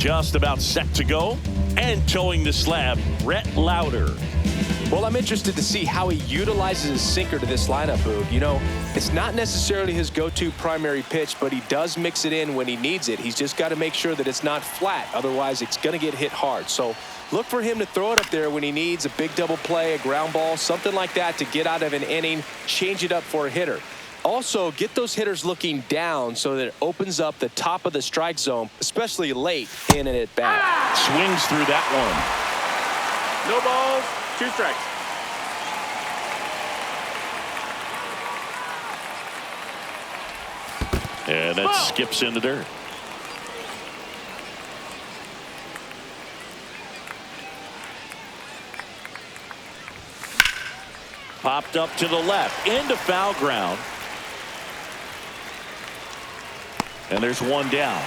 Just about set to go and towing the slab, Rhett Lauder. Well, I'm interested to see how he utilizes his sinker to this lineup, Boog. You know, it's not necessarily his go-to primary pitch, but he does mix it in when he needs it. He's just got to make sure that it's not flat. Otherwise, it's going to get hit hard. So look for him to throw it up there when he needs a big double play, a ground ball, something like that to get out of an inning, change it up for a hitter. Also, get those hitters looking down so that it opens up the top of the strike zone, especially late in an at-bat. Swings through that one. No balls, 2 strikes. And that skips in the dirt. Popped up to the left, into foul ground. And there's one down.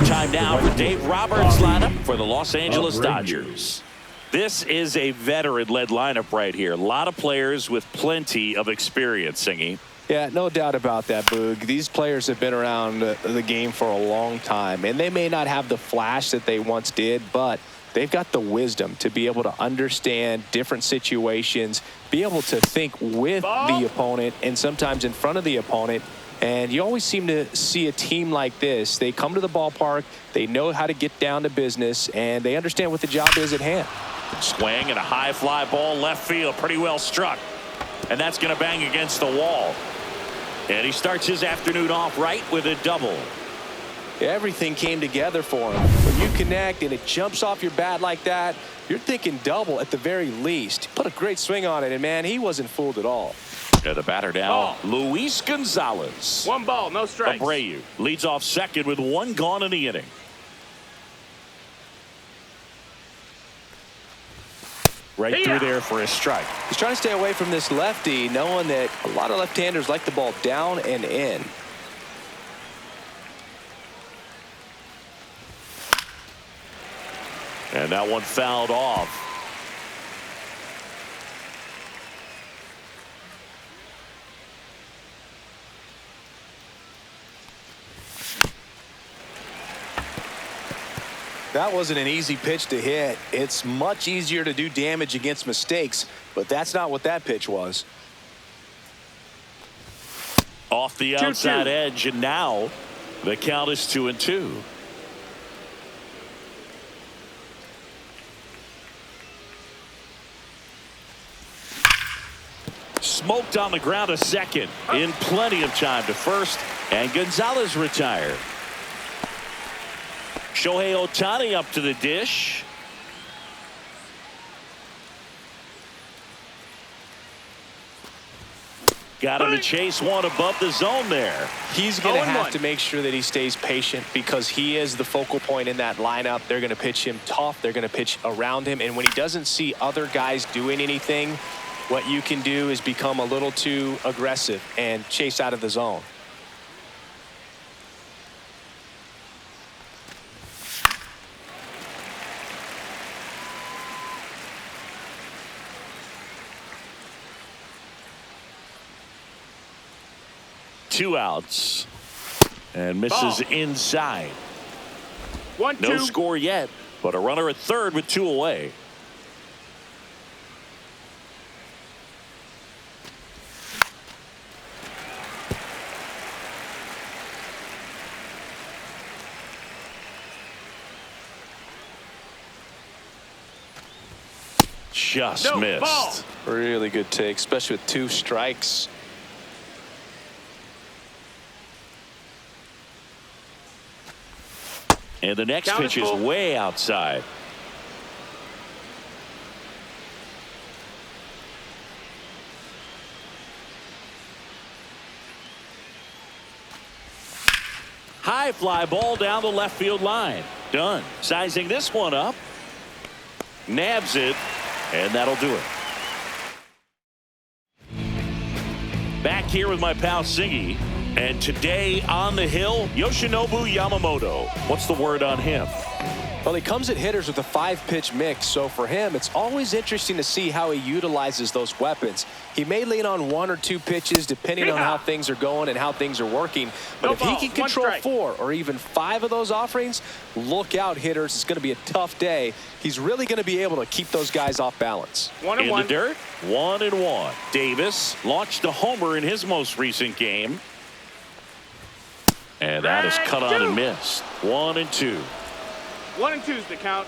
Time now for Dave Roberts' lineup for the Los Angeles Dodgers. This is a veteran-led lineup right here. A lot of players with plenty of experience, Singy. Yeah, no doubt about that, Boog. These players have been around the game for a long time, and they may not have the flash that they once did, but they've got the wisdom to be able to understand different situations, be able to think with the opponent and sometimes in front of the opponent. And you always seem to see a team like this. They come to the ballpark, they know how to get down to business, and they understand what the job is at hand. Swing and a high fly ball left field, pretty well struck. And that's going to bang against the wall. And he starts his afternoon off right with a double. Everything came together for him. When you connect and it jumps off your bat like that, you're thinking double at the very least. Put a great swing on it, and man, he wasn't fooled at all. And the batter now, Luis Gonzalez. 1 ball, no strikes. Abreu leads off second with 1 gone in the inning. Right through there for a strike. He's trying to stay away from this lefty, knowing that a lot of left-handers like the ball down and in. And that one fouled off. That wasn't an easy pitch to hit. It's much easier to do damage against mistakes, but that's not what that pitch was. Off the outside edge, and now the count is 2-2. Smoked on the ground to second in plenty of time to first, and Gonzalez retired. Shohei Ohtani up to the dish. Got him to chase one above the zone there. He's going to have to make sure that he stays patient because he is the focal point in that lineup. They're going to pitch him tough. They're going to pitch around him. And when he doesn't see other guys doing anything, what you can do is become a little too aggressive and chase out of the zone. Two outs, and misses inside. 1-2. No score yet, but a runner at third with 2 away. Just missed. Ball. Really good take, especially with 2 strikes. And the next pitch is way outside. High fly ball down the left field line. Done. Sizing this one up. Nabs it. And that'll do it. Back here with my pal Singy. And today on the hill, Yoshinobu Yamamoto. What's the word on him? Well, he comes at hitters with a 5-pitch mix, so for him, it's always interesting to see how he utilizes those weapons. He may lean on 1 or 2 pitches depending on how things are going and how things are working. But if he can control 4 or even 5 of those offerings, look out, hitters. It's going to be a tough day. He's really going to be able to keep those guys off balance. 1-1. In the dirt, 1-1. Davis launched a homer in his most recent game. And that is cut on and missed. 1-2. 1-2 is the count.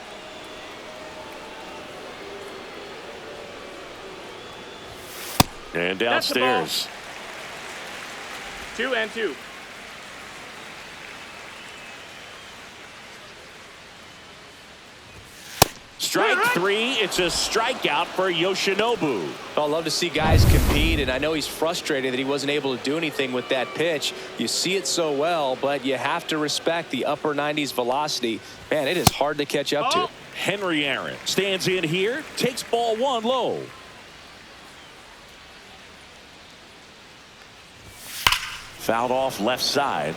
And downstairs. 2-2. Strike 3. It's a strikeout for Yoshinobu. I love to see guys compete, and I know he's frustrated that he wasn't able to do anything with that pitch. You see it so well, but you have to respect the upper 90s velocity. Man, it is hard to catch up to. Henry Aaron stands in here, takes ball 1 low. Fouled off left side.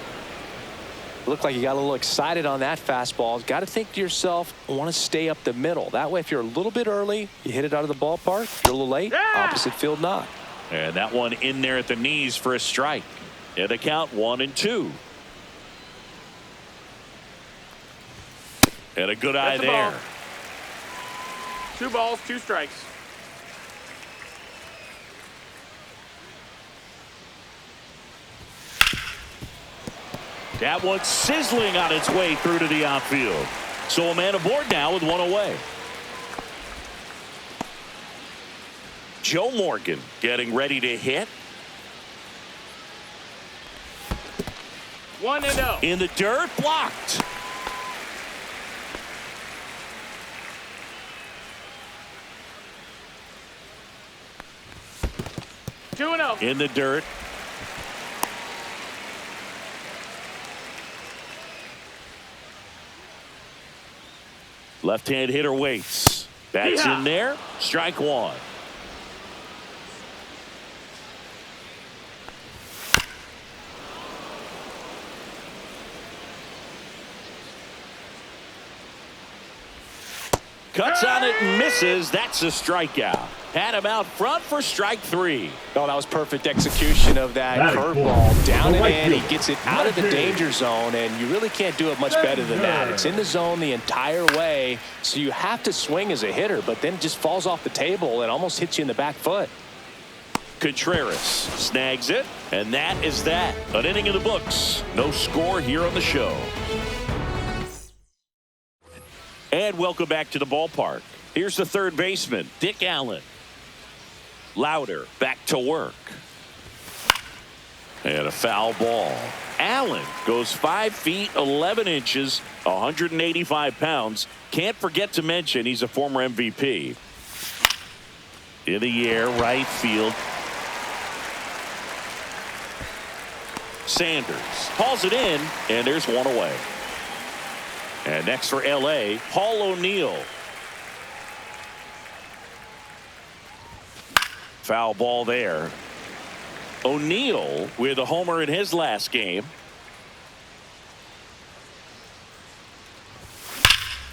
Looked like you got a little excited on that fastball. Got to think to yourself, I want to stay up the middle. That way, if you're a little bit early, you hit it out of the ballpark. If you're a little late, opposite field not. And that one in there at the knees for a strike. And a count 1-2. And a good eye there. Ball. 2 balls, 2 strikes. That one's sizzling on its way through to the outfield. So a man aboard now with 1 away. Joe Morgan getting ready to hit. 1-0. In the dirt, blocked. In the dirt. Left-hand hitter waits. That's in there. Strike 1. Cuts on it and misses. That's a strikeout. Had him out front for strike 3. Oh, that was perfect execution of that curveball. Down and in, he gets it out of the danger zone, and you really can't do it much better than that. It's in the zone the entire way, so you have to swing as a hitter, but then it just falls off the table and almost hits you in the back foot. Contreras snags it, and that is that. An inning in the books. No score here on the show. And welcome back to the ballpark. Here's the third baseman, Dick Allen. Louder back to work. And a foul ball. Allen goes 5 feet 11 inches, 185 pounds. Can't forget to mention he's a former MVP. In the air, right field. Sanders hauls it in, and there's 1 away. And next for L.A., Paul O'Neill. Foul ball there. O'Neill with a homer in his last game.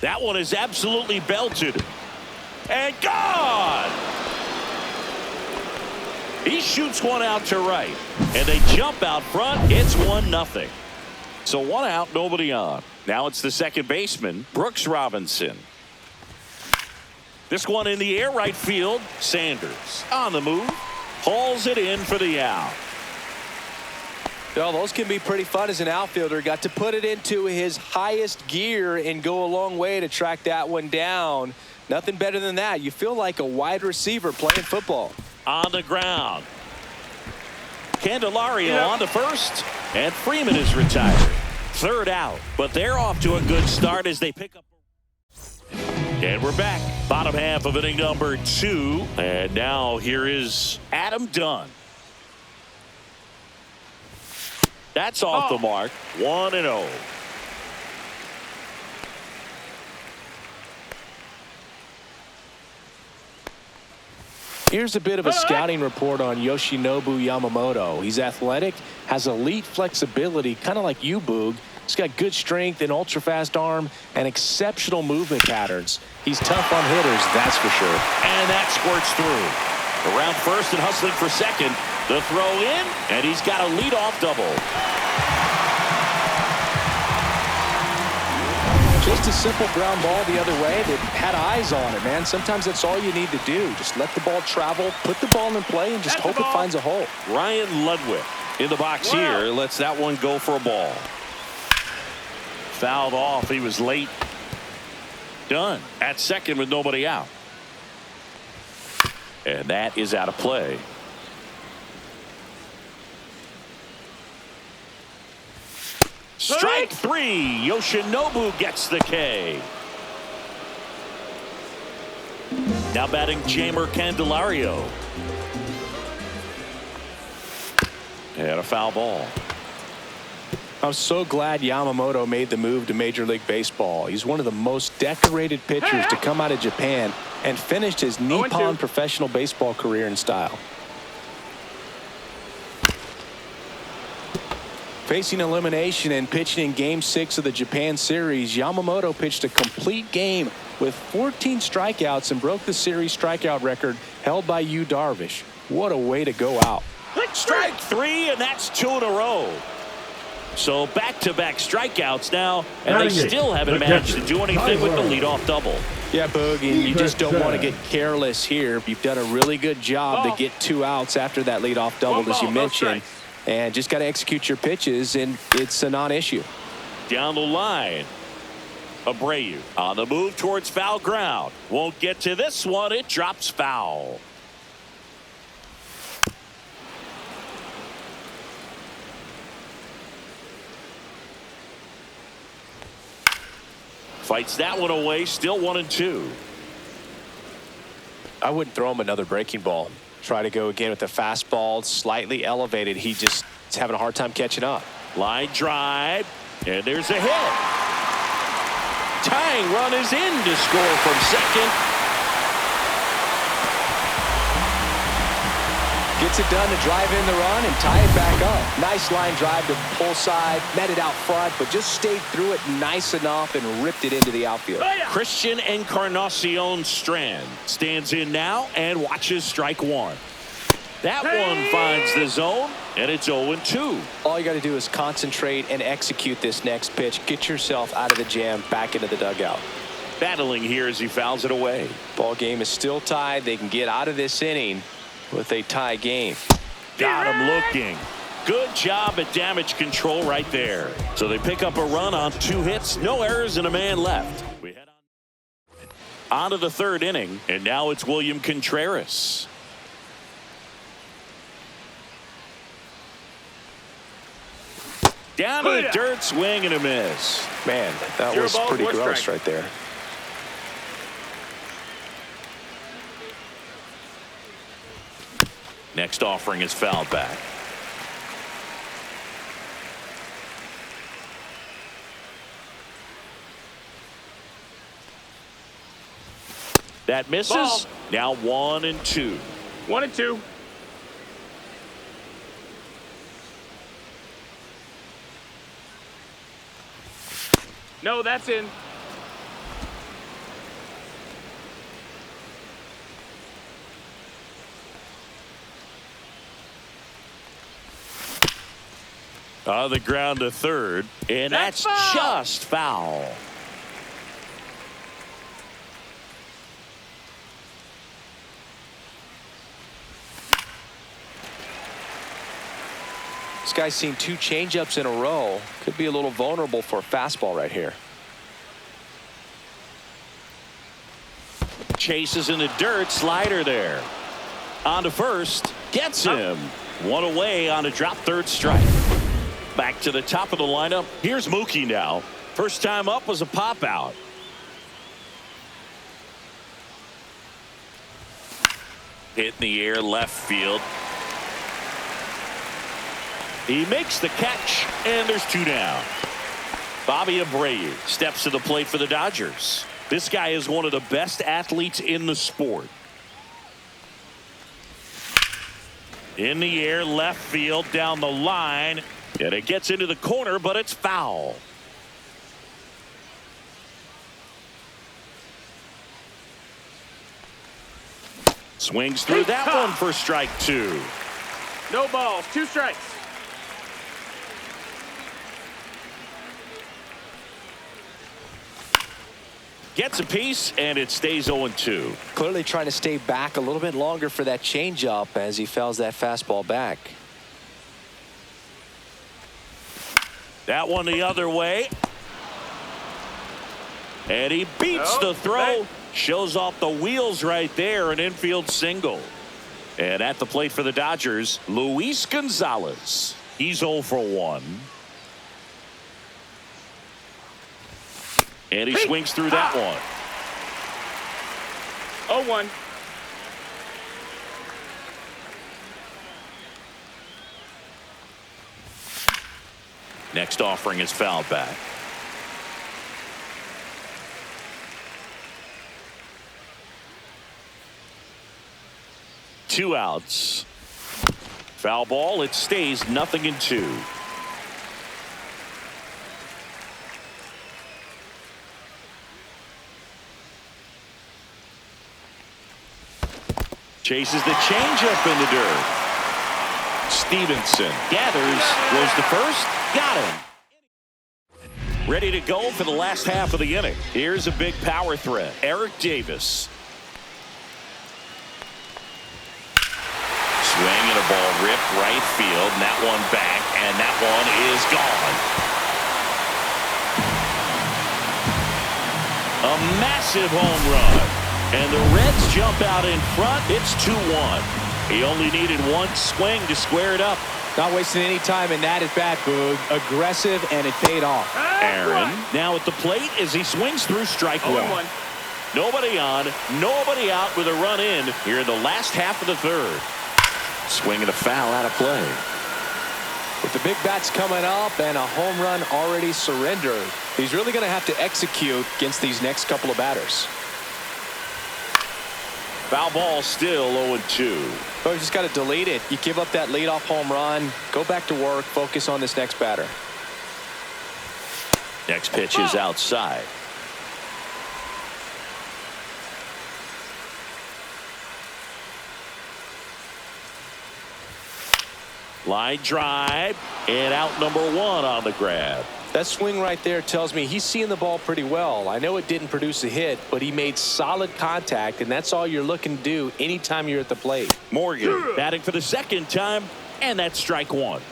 That one is absolutely belted. And gone! He shoots one out to right. And they jump out front. It's 1-0. So 1 out, nobody on. Now it's the second baseman, Brooks Robinson. This one in the air, right field. Sanders on the move. Hauls it in for the out. Well, those can be pretty fun as an outfielder. Got to put it into his highest gear and go a long way to track that one down. Nothing better than that. You feel like a wide receiver playing football. On the ground. Candelario on to first, and Freeman is retired. Third out, but they're off to a good start as they pick up. And we're back. Bottom half of inning number 2. And now here is Adam Dunn. That's off the mark. 1-0. Here's a bit of a scouting report on Yoshinobu Yamamoto. He's athletic, has elite flexibility, kind of like you, Boog. He's got good strength, an ultra-fast arm, and exceptional movement patterns. He's tough on hitters, that's for sure. And that squirts through. Around first and hustling for second. The throw in, and he's got a leadoff double. Just a simple ground ball the other way that had eyes on it, man. Sometimes that's all you need to do. Just let the ball travel, put the ball in play, and just hope it finds a hole. Ryan Ludwig in the box here lets that one go for a ball. Fouled off. He was late. Done at second with nobody out. And that is out of play. Strike three. Yoshinobu gets the K. Now batting Jamer Candelario. And a foul ball. I'm so glad Yamamoto made the move to Major League Baseball. He's one of the most decorated pitchers to come out of Japan and finished his Nippon professional baseball career in style. Facing elimination and pitching in Game 6 of the Japan series, Yamamoto pitched a complete game with 14 strikeouts and broke the series strikeout record held by Yu Darvish. What a way to go out. Strike three, and that's 2 in a row. So back-to-back strikeouts now, and they still haven't managed to do anything with the leadoff double. Yeah, Boogie, you just don't want to get careless here. You've done a really good job to get 2 outs after that leadoff double, as you mentioned. And just got to execute your pitches, and it's a non-issue. Down the line, Abreu on the move towards foul ground. Won't get to this one. It drops foul. Fights that one away. Still 1-2. I wouldn't throw him another breaking ball. Try to go again with the fastball, slightly elevated. He just is having a hard time catching up. Line drive, and there's a hit. Tying run is in to score from second. Gets it done to drive in the run and tie it back up. Nice line drive to pull side, met it out front, but just stayed through it nice enough and ripped it into the outfield. Christian Encarnacion Strand stands in now and watches strike one. That one finds the zone, and it's 0-2. All you got to do is concentrate and execute this next pitch. Get yourself out of the jam, back into the dugout. Battling here as he fouls it away. Ball game is still tied. They can get out of this inning with a tie game. Got him looking. Good job at damage control right there. So they pick up a run on 2 hits, no errors, and a man left. We head on to the third inning, and now it's William Contreras. Down to the dirt, swing and a miss. Man, that was pretty gross right there. Next offering is fouled back. That misses. Ball. Now 1-2. 1-2. No, that's in. On the ground to third, and that's foul. just foul. This guy's seen 2 changeups in a row. Could be a little vulnerable for a fastball right here. Chases in the dirt, slider there. On to first, gets him. One away on a drop third strike. Back to the top of the lineup. Here's Mookie now. First time up was a pop out. Hit in the air left field. He makes the catch, and there's 2 down. Bobby Abreu steps to the plate for the Dodgers. This guy is one of the best athletes in the sport. In the air, left field, down the line, and it gets into the corner, but it's foul. Swings through that one for strike 2. No balls. 2 strikes. Gets a piece, and it stays 0-2. Clearly trying to stay back a little bit longer for that changeup as he fouls that fastball back. That one the other way. And he beats the throw. Shows off the wheels right there. An infield single. And at the plate for the Dodgers, Luis Gonzalez. He's 0 for 1. And he swings through that one. 0-1. Next offering is fouled back. Two outs. Foul ball. It stays 0-2. Chases the changeup in the dirt. Stevenson gathers, goes to first, got him. Ready to go for the last half of the inning. Here's a big power threat. Eric Davis. Swing and a ball ripped right field, and that one back, and that one is gone. A massive home run. And the Reds jump out in front. It's 2-1. He only needed one swing to square it up. Not wasting any time in that at bat, Boog. Aggressive, and it paid off. Aaron now at the plate as he swings through strike 1. Nobody on, nobody out with a run in here in the last half of the third. Swing and a foul out of play. With the big bats coming up and a home run already surrendered, he's really going to have to execute against these next couple of batters. Foul ball still 0-2. So you just got to delete it. You give up that leadoff home run, go back to work, focus on this next batter. Next pitch is outside. Line drive, and out number 1 on the grab. That swing right there tells me he's seeing the ball pretty well. I know it didn't produce a hit, but he made solid contact, and that's all you're looking to do anytime you're at the plate. Morgan batting for the second time, and that's strike 1.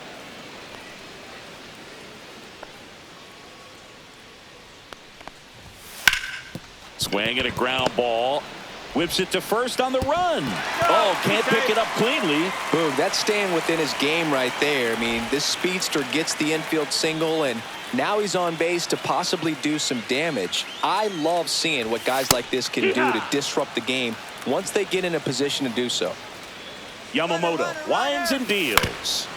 Swing and a ground ball. Whips it to first on the run. Oh, can't pick it up cleanly. Boom, that's staying within his game right there. I mean, this speedster gets the infield single, and now he's on base to possibly do some damage. I love seeing what guys like this can do to disrupt the game once they get in a position to do so. Yamamoto winds and deals.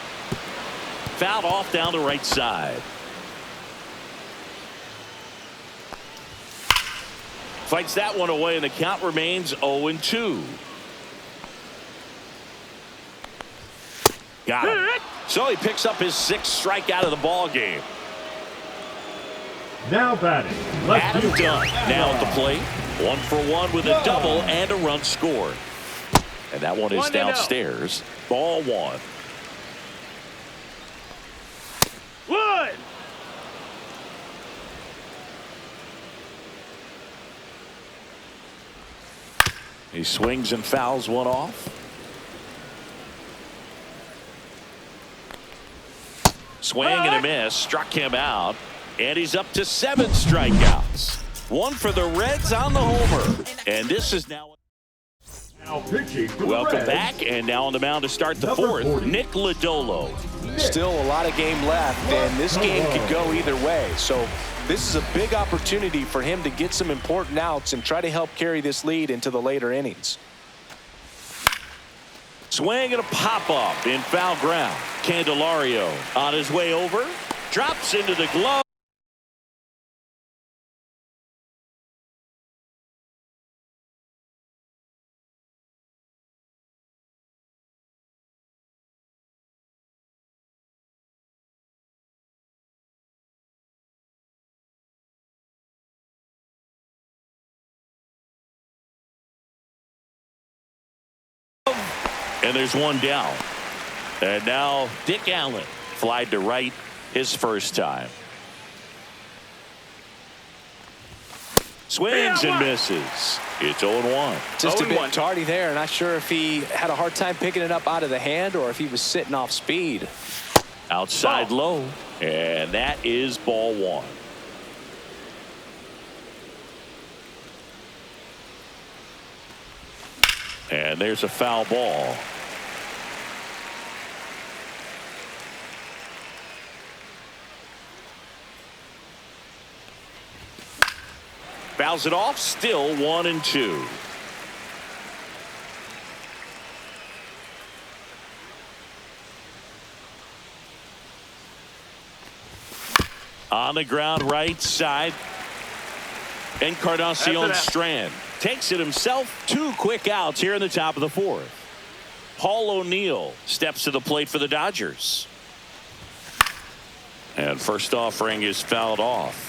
Fouled off down the right side. Fights that one away, and the count remains 0-2. Got him. So he picks up his 6th strikeout of the ball game. Now batting, Adam Dunn now at the plate. 1 for 1 with a double and a run scored. And that one is downstairs. Ball 1. He swings and fouls one off. Swing and a miss. Struck him out. And he's up to 7 strikeouts. 1 for the Reds on the homer. And this is now pitching for the welcome Reds. back. And now on the mound to start the Number 4th, 40. Nick Lodolo. Still a lot of game left, and this game could go either way. So this is a big opportunity for him to get some important outs and try to help carry this lead into the later innings. Swing and a pop-up in foul ground. Candelario on his way over. Drops into the glove. And there's one down. And now Dick Allen flied to right his first time. Swings and misses. It's 0-1. Just a bit tardy there. Not sure if he had a hard time picking it up out of the hand or if he was sitting off speed. Outside low. And that is ball one. And there's a foul ball. Fouls it off, still 1-2. On the ground right side. Encarnacion Strand takes it himself. 2 quick outs here in the top of the 4th. Paul O'Neill steps to the plate for the Dodgers. And first offering is fouled off.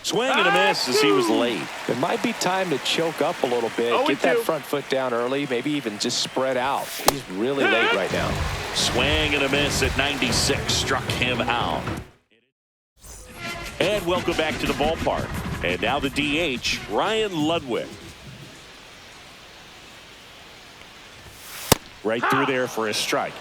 Swing and a miss as he was late. It might be time to choke up a little bit. Get that front foot down early. Maybe even just spread out. He's really late right now. Swing and a miss at 96. Struck him out. And welcome back to the ballpark. And now the DH, Ryan Ludwig. Right through there for a strike.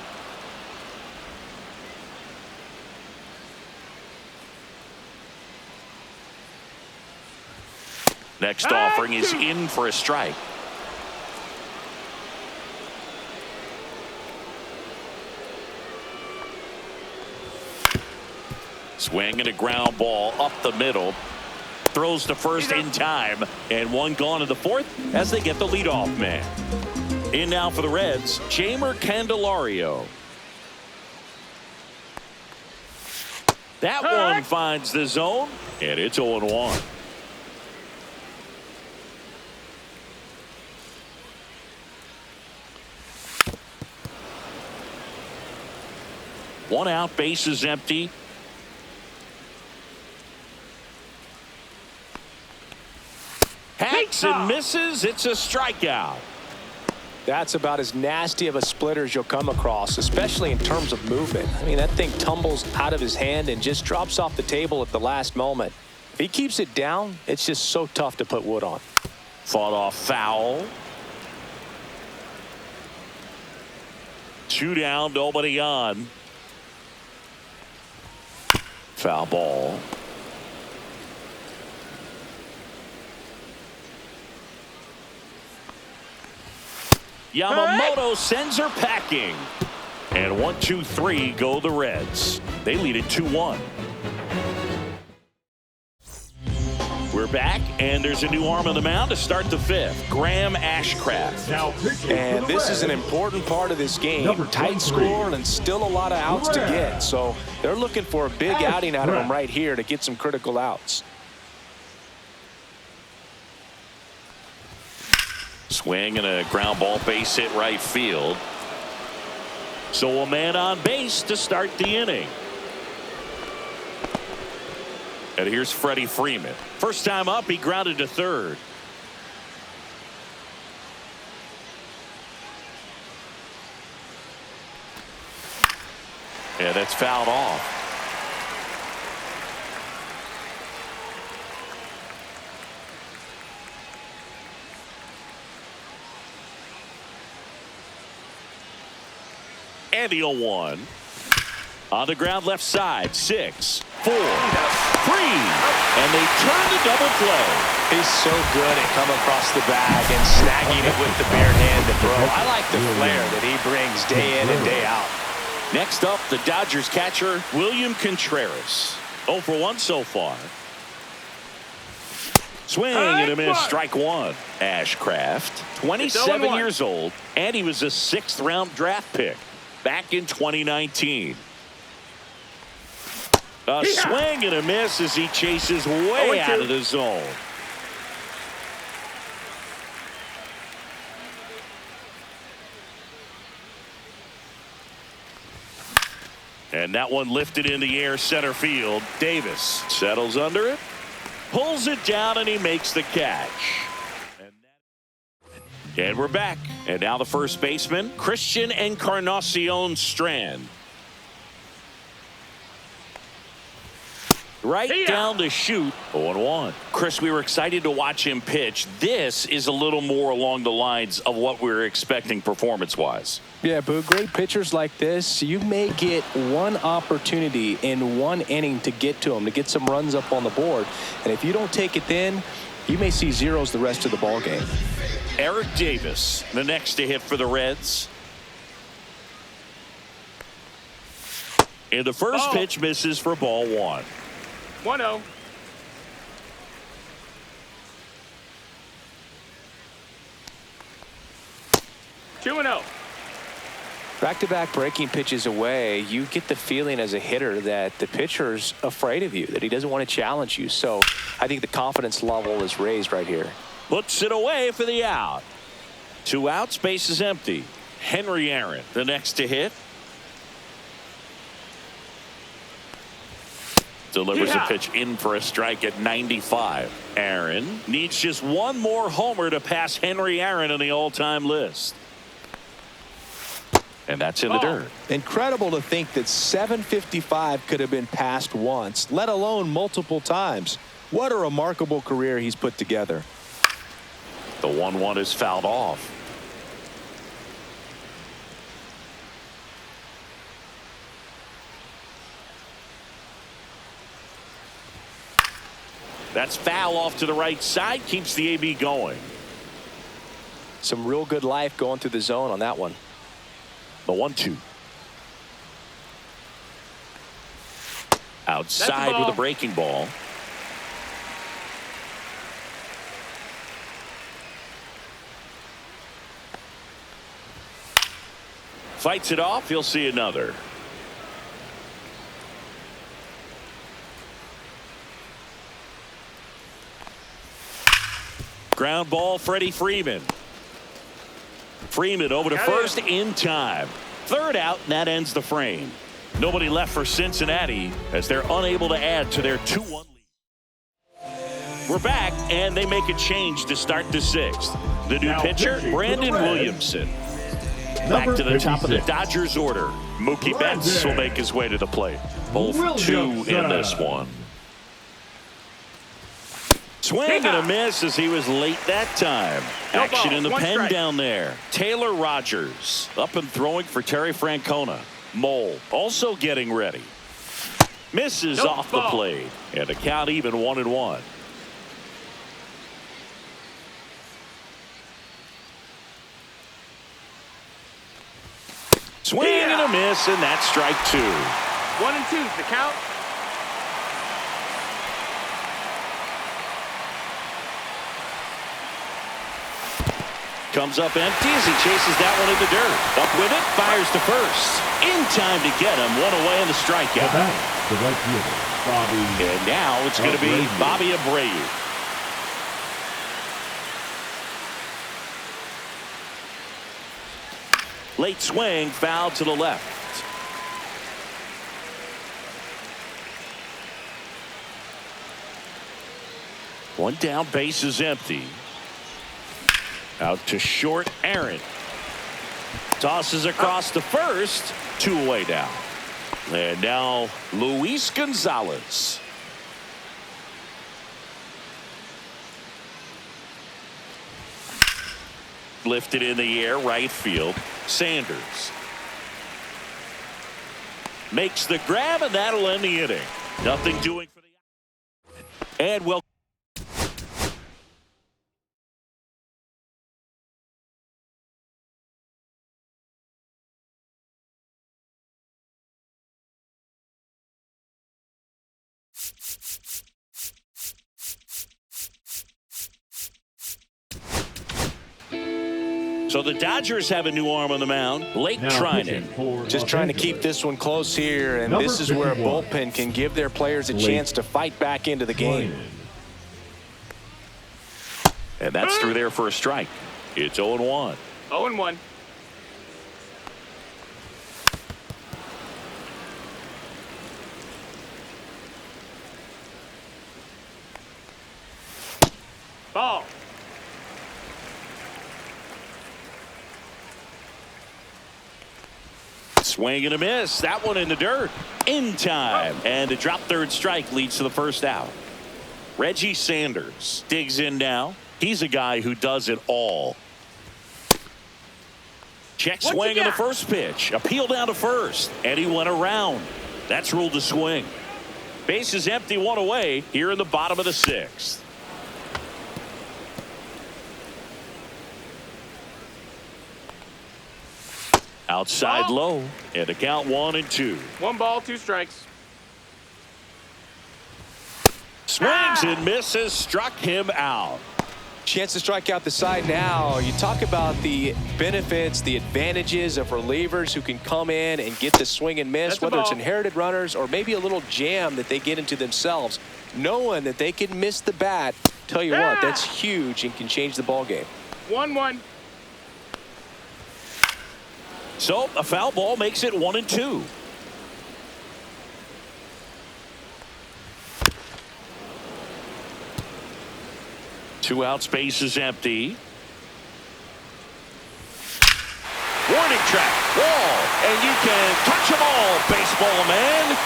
Next offering is in for a strike. Swing and a ground ball up the middle. Throws to first in time. And one gone in the 4th as they get the leadoff man. In now for the Reds, Jeimer Candelario. That one finds the zone, and it's 0-1. One out, bases empty. Hacks and misses. It's a strikeout. That's about as nasty of a splitter as you'll come across, especially in terms of movement. I mean, that thing tumbles out of his hand and just drops off the table at the last moment. If he keeps it down, it's just so tough to put wood on. Fought off foul. 2 down, nobody on. Foul ball. Yamamoto sends her packing. And 1-2-3 go the Reds. They lead it 2-1. We're back, and there's a new arm on the mound to start the 5th. Graham Ashcraft. And this is an important part of this game. Tight score and still a lot of outs to get. So they're looking for a big outing out of him right here to get some critical outs. Swing and a ground ball, base hit right field. So a man on base to start the inning. And here's Freddie Freeman. First time up, he grounded to third. And that's fouled off. And the 0-1. On the ground left side. 6, 4, 3. And they turn the double play. He's so good at coming across the bag and snagging it with the bare hand to throw. I like the flair that he brings day in and day out. Next up, the Dodgers catcher, William Contreras. 0 for 1 so far. Swing and a miss, strike one. Ashcraft, 27 years old, and he was a 6th round draft pick back in 2019. A swing and a miss as he chases way out of the zone. And that one lifted in the air center field. Davis settles under it. Pulls it down, and he makes the catch. And we're back. And now the first baseman, Christian Encarnacion Strand. Right down to shoot. 0-1. Chris, we were excited to watch him pitch. This is a little more along the lines of what we were expecting performance-wise. Yeah, Boo, great pitchers like this, you may get one opportunity in one inning to get to them, to get some runs up on the board. And if you don't take it then, you may see zeros the rest of the ball game. Eric Davis, the next to hit for the Reds. And the first pitch misses for ball 1. 1-0. Two and 0. Back-to-back breaking pitches away, you get the feeling as a hitter that the pitcher's afraid of you, that he doesn't want to challenge you. So I think the confidence level is raised right here. Puts it away for the out. 2 outs, base is empty. Henry Aaron, the next to hit. Delivers a pitch in for a strike at 95. Aaron needs just one more homer to pass Henry Aaron on the all-time list. And that's in the dirt. Incredible to think that 755 could have been passed once, let alone multiple times. What a remarkable career he's put together. The 1-1 is fouled off. That's foul off to the right side, keeps the AB going. Some real good life going through the zone on that one. The 1-2. Outside with a breaking ball. Fights it off. He'll see another. Ground ball, Freddie Freeman. Freeman over to first in time. Third out, and that ends the frame. Nobody left for Cincinnati as they're unable to add to their 2-1 lead. We're back, and they make a change to start the 6th. The new pitcher, Brandon Williamson. Back to the top of the Dodgers order. Mookie Betts will make his way to the plate. 0 for 2 in this one. Swing and a miss as he was late that time. Action in the pen down there. Taylor Rogers up and throwing for Terry Francona. Mole also getting ready. Misses off the plate. And a count even 1-1. Swing and a miss, and that's strike 2. 1-2 is the count. Comes up empty as he chases that one in the dirt. Up with it, fires to first. In time to get him. One away in the strikeout. The right fielder, Bobby. And now it's going to be Bobby Abreu. Late swing, foul to the left. One down, base is empty. Out to short, Aaron. Tosses across to first. 2 away now. And now Luis Gonzalez. Lifted in the air, right field. Sanders makes the grab, and that'll end the inning. Nothing doing for the. And well. So the Dodgers have a new arm on the mound. Blake Trinan. Just trying to keep this one close here, and this is where a bullpen can give their players a chance to fight back into the game. And that's through there for a strike. It's 0-1. 0-1. Ball. Swing and a miss. That one in the dirt. In time. And a drop third strike leads to the first out. Reggie Sanders digs in now. He's a guy who does it all. Check swing in the first pitch. Appeal down to first. And he went around. That's ruled a swing. Base is empty, one away here in the bottom of the sixth. Outside low. And a count 1-2. 1 ball, 2 strikes. Swings and misses. Struck him out. Chance to strike out the side now. You talk about the benefits, the advantages of relievers who can come in and get the swing and miss, whether it's inherited runners or maybe a little jam that they get into themselves. Knowing that they can miss the bat, tell you what, that's huge and can change the ball game. 1-1. So a foul ball makes it 1-2. Two outs, base is empty. Warning track, wall, and you can touch them all, baseball man.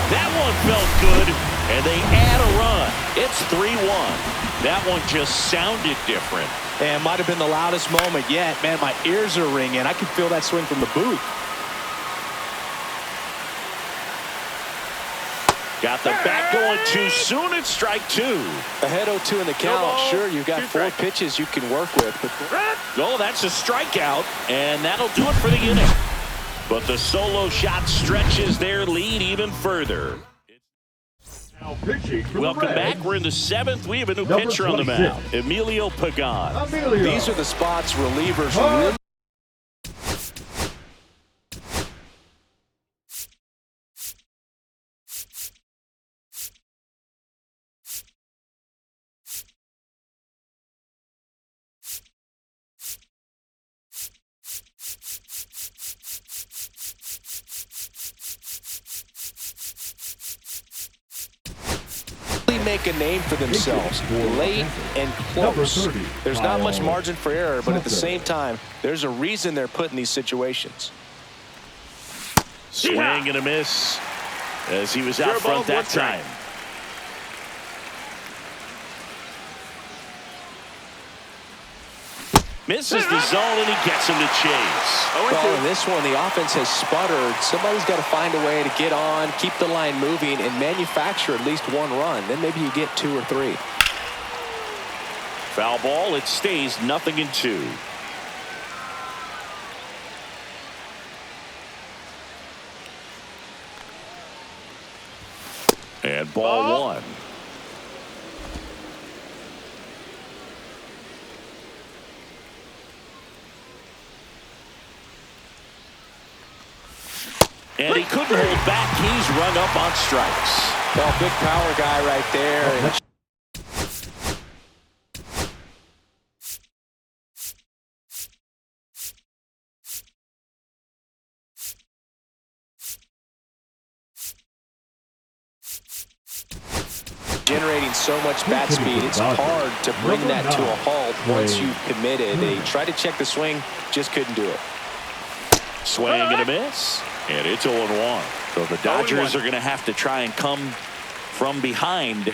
That one felt good, and they add a run. It's 3-1. That one just sounded different. And might have been the loudest moment yet. Man, my ears are ringing. I can feel that swing from the booth. Got the bat going too soon. It's strike 2. Ahead 0-2 in the count. Sure, you've got 4 pitches you can work with. But oh, that's a strikeout, and that'll do it for the inning. But the solo shot stretches their lead even further. Welcome back. We're in the 7th. We have a new pitcher on the mound, Emilio Pagan. these are the spots relievers really make a name for themselves late and close. There's not much margin for error, but at the same time, there's a reason they're put in these situations. Swing and a miss as he was out front that time. Misses the zone, and he gets him to chase. Well, in this one, the offense has sputtered. Somebody's got to find a way to get on, keep the line moving, and manufacture at least 1 run. Then maybe you get 2 or 3. Foul ball. It stays 0-2. And ball 1. And he couldn't hold back. He's rung up on strikes. Well, big power guy right there. Generating so much bat speed, it's hard to bring that to a halt once you've committed. They tried to check the swing, just couldn't do it. Swing and a miss. And it's 0-1. So the Dodgers are going to have to try and come from behind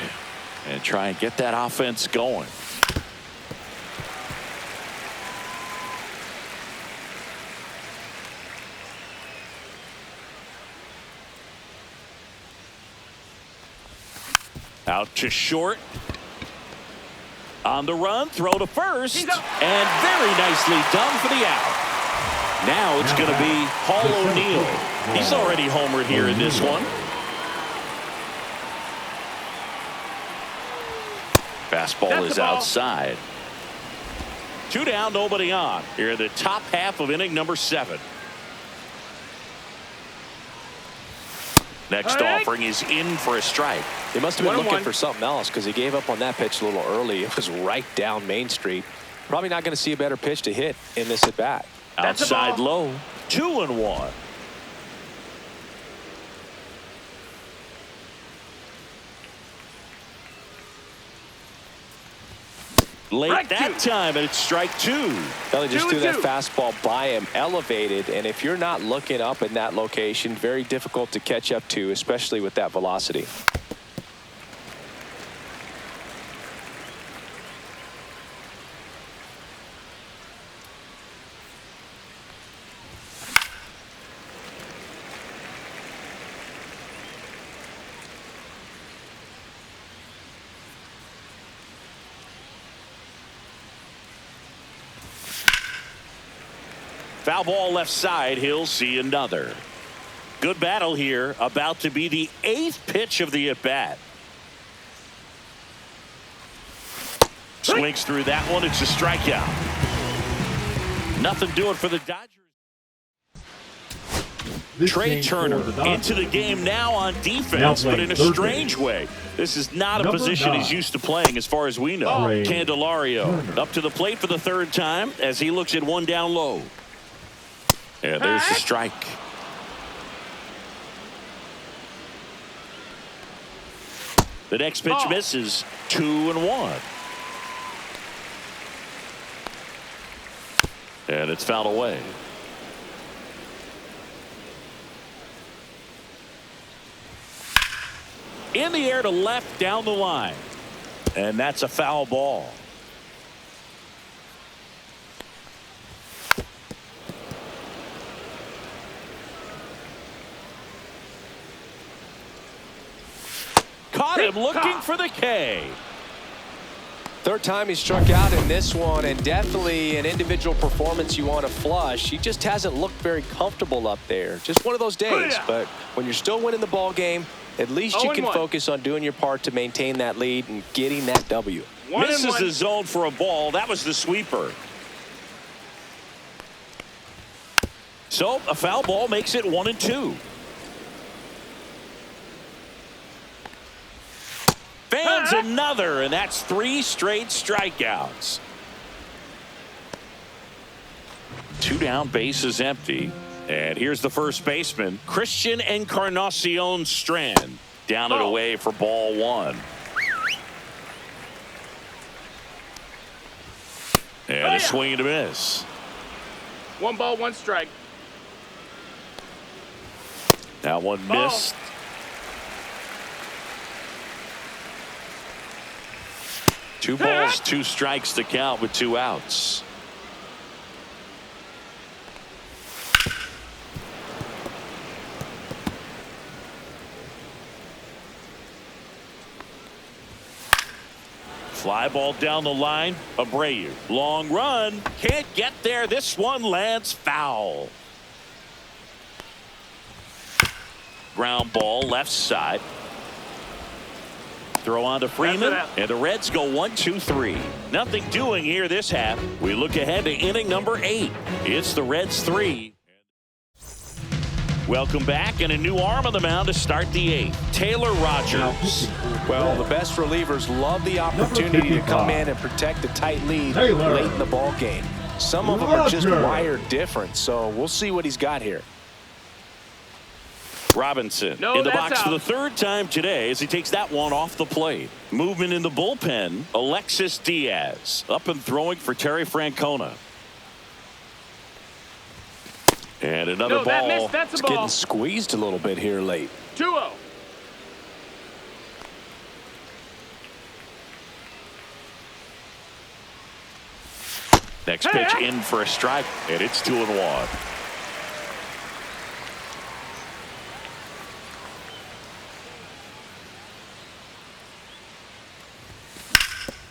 and try and get that offense going. Out to short. On the run, throw to first. And very nicely done for the out. Now it's going to be Paul O'Neill. He's already homered here in this one. Fastball is outside. 2 down, nobody on. Here in the top half of inning number 7. Next offering is in for a strike. They must have been looking for something else because he gave up on that pitch a little early. It was right down Main Street. Probably not going to see a better pitch to hit in this at bat. Outside low. 2-1. late Strike that two. time, and it's strike two. They just 2 threw and that 2. fastball by him, elevated, and if you're not looking up in that location, very difficult to catch up to, especially with that velocity. Foul ball left side. He'll see another. Good battle here. About to be the 8th pitch of the at-bat. Swings through that one. It's a strikeout. Nothing doing for the Dodgers. Trey Turner into the game now on defense, but in a strange way. This is not a position he's used to playing as far as we know. Candelario up to the plate for the 3rd time as he looks at one down low. And there's the strike. The next pitch misses. 2-1. And it's fouled away. In the air to left down the line. And that's a foul ball. Caught him looking for the K. 3rd time he struck out in this one, and definitely an individual performance you want to flush. He just hasn't looked very comfortable up there. Just one of those days. But when you're still winning the ball game, at least you can focus on doing your part to maintain that lead and getting that W. Misses the zone for a ball. That was the sweeper. So a foul ball makes it 1-2. Fans another, and that's 3 straight strikeouts. 2 down, bases empty. And here's the first baseman, Christian Encarnacion Strand. Down and away for ball 1. And a swing and a miss. 1 ball, 1 strike. That one missed. 2 balls, 2 strikes to count with 2 outs. Fly ball down the line. Abreu. Long run. Can't get there. This one lands foul. Ground ball left side. Throw on to Freeman, and the Reds go 1-2-3. Nothing doing here this half. We look ahead to inning number 8. It's the Reds 3. Welcome back, and a new arm on the mound to start the 8th. Taylor Rogers. Well, the best relievers love the opportunity to come in and protect a tight lead late in the ball game. Some of them are just wired different, so we'll see what he's got here. Robinson in the box for the 3rd time today as he takes that one off the plate. Movement in the bullpen. Alexis Diaz up and throwing for Terry Francona. And another ball. That's It's a ball. getting squeezed a little bit here late. 2-0. Next pitch in for a strike, and it's 2-1.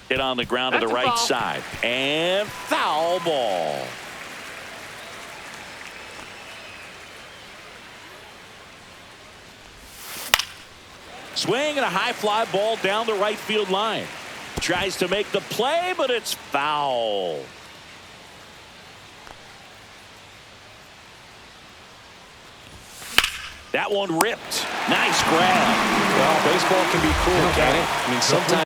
Hit on the ground to the right side. And foul ball. Swing and a high fly ball down the right field line. Tries to make the play, but it's foul. That one ripped. Nice grab. Well, baseball can be cruel, can it? I mean, sometimes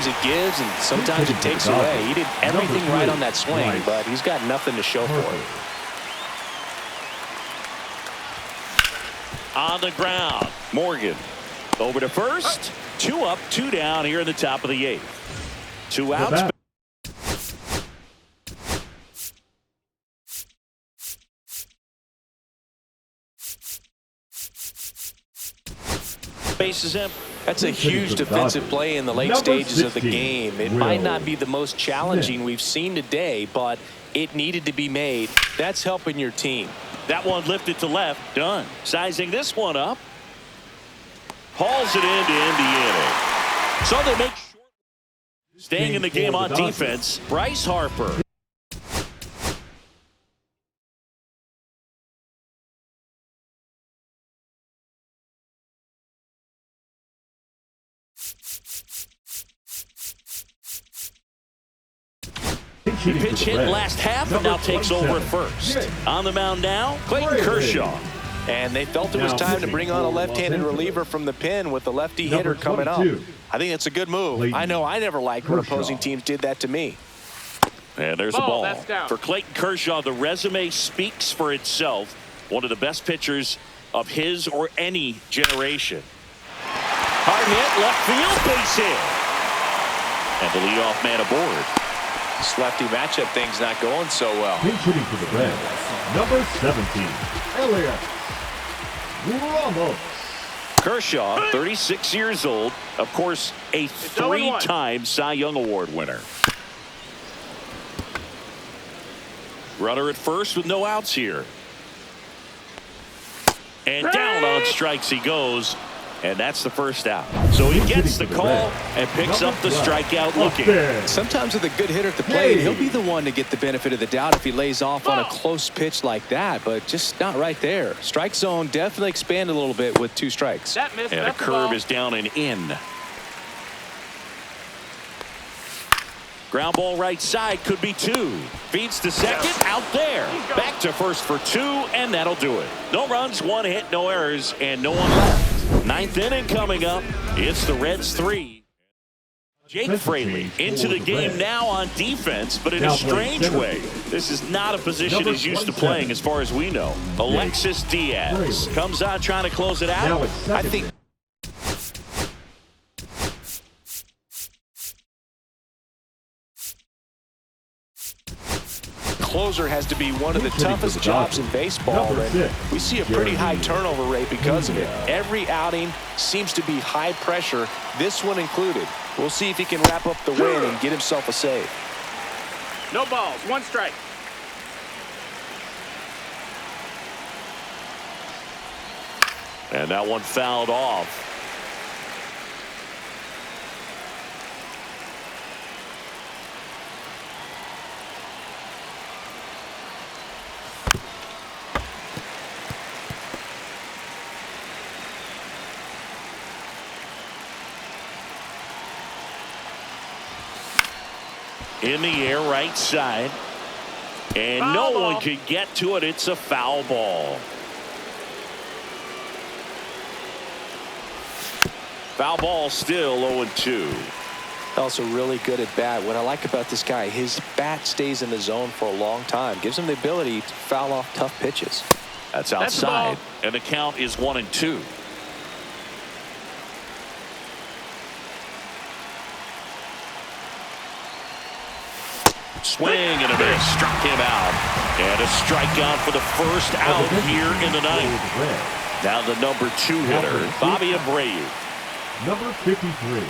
sometimes it gives and sometimes it takes away. He did everything right on that swing, but he's got nothing to show for it. On the ground, Morgan over to first. 2 up, 2 down here in the top of the 8th. 2 outs. Bases empty. That's a huge defensive play in the late stages of the game. It might not be the most challenging we've seen today, but it needed to be made. That's helping your team. That one lifted to left. Done. Sizing this one up. Hauls it into Indiana. So they make short. Staying in the game on defense, Bryce Harper. He pitch hit last half and now takes over at first. On the mound now, Clayton Kershaw. And they felt it was time to bring on a left-handed reliever from the pen with the lefty hitter coming up. I think it's a good move. I know I never liked when opposing teams did that to me. And there's a ball. For Clayton Kershaw, the resume speaks for itself. One of the best pitchers of his or any generation. Hard hit, left field, base hit. And the leadoff man aboard. This lefty matchup thing's not going so well. Pinch hitting for the Reds, number 17, Elliot Ramos. Kershaw, 36 years old, of course, a 3-time Cy Young Award winner. Runner at first with no outs here. And down on strikes he goes. And that's the first out. So he gets the call and picks up the strikeout looking. Sometimes with a good hitter at the plate, he'll be the one to get the benefit of the doubt if he lays off on a close pitch like that, but just not right there. Strike zone definitely expanded a little bit with 2 strikes. And a curve is down and in. Ground ball right side, could be 2. Feeds to second, out there. Back to first for 2, and that'll do it. No runs, 1 hit, no errors, and no one left. 9th inning coming up. It's the Reds 3. Jake Fraley into the game now on defense, but in a strange way. This is not a position he's used to playing as far as we know. Alexis Diaz comes out trying to close it out. I think closer has to be one of the toughest jobs in baseball, and we see a pretty high turnover rate because of it. Every outing seems to be high pressure, this one included. We'll see if he can wrap up the win and get himself a save. No balls, 1 strike. And that one fouled off. In the air, right side. And no one could get to it. It's a foul ball. Foul ball still 0-2. Also really good at bat. What I like about this guy, his bat stays in the zone for a long time. Gives him the ability to foul off tough pitches. That's outside. And the count is 1-2. Swing and a miss. Struck him out. And a strikeout for the first out here in the 9th. Now the number 2 hitter, Bobby Abreu. Number 53,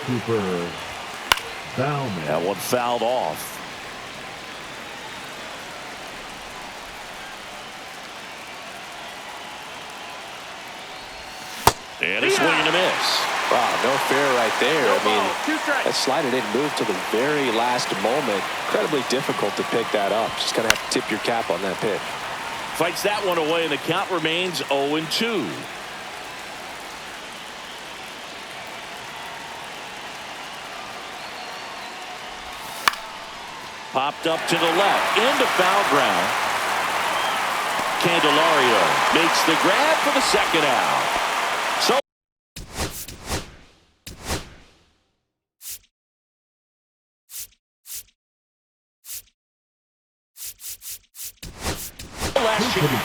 Cooper Bauman. That one fouled off. And a swing and a miss. Wow, no fair right there. I mean, that slider didn't move till the very last moment. Incredibly difficult to pick that up. Just going to have to tip your cap on that pitch. Fights that one away, and the count remains 0-2. Popped up to the left, into foul ground. Candelario makes the grab for the second out. So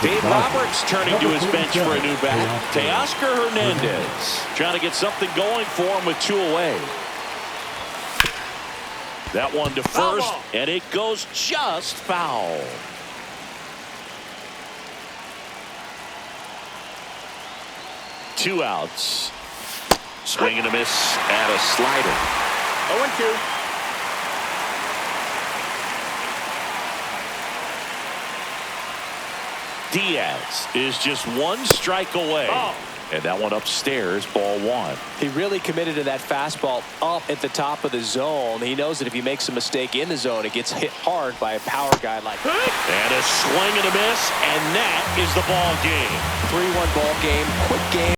Dave Roberts turning to his bench for a new bat. Teoscar Hernandez trying to get something going for him with 2 away. That one to first, and it goes just foul. Two outs. Swing and a miss at a slider. 0-2. Diaz is just 1 strike away. And that one upstairs, ball 1. He really committed to that fastball up at the top of the zone. He knows that if he makes a mistake in the zone, it gets hit hard by a power guy like that. And a swing and a miss, and that is the ball game. 3-1 ball game, quick game.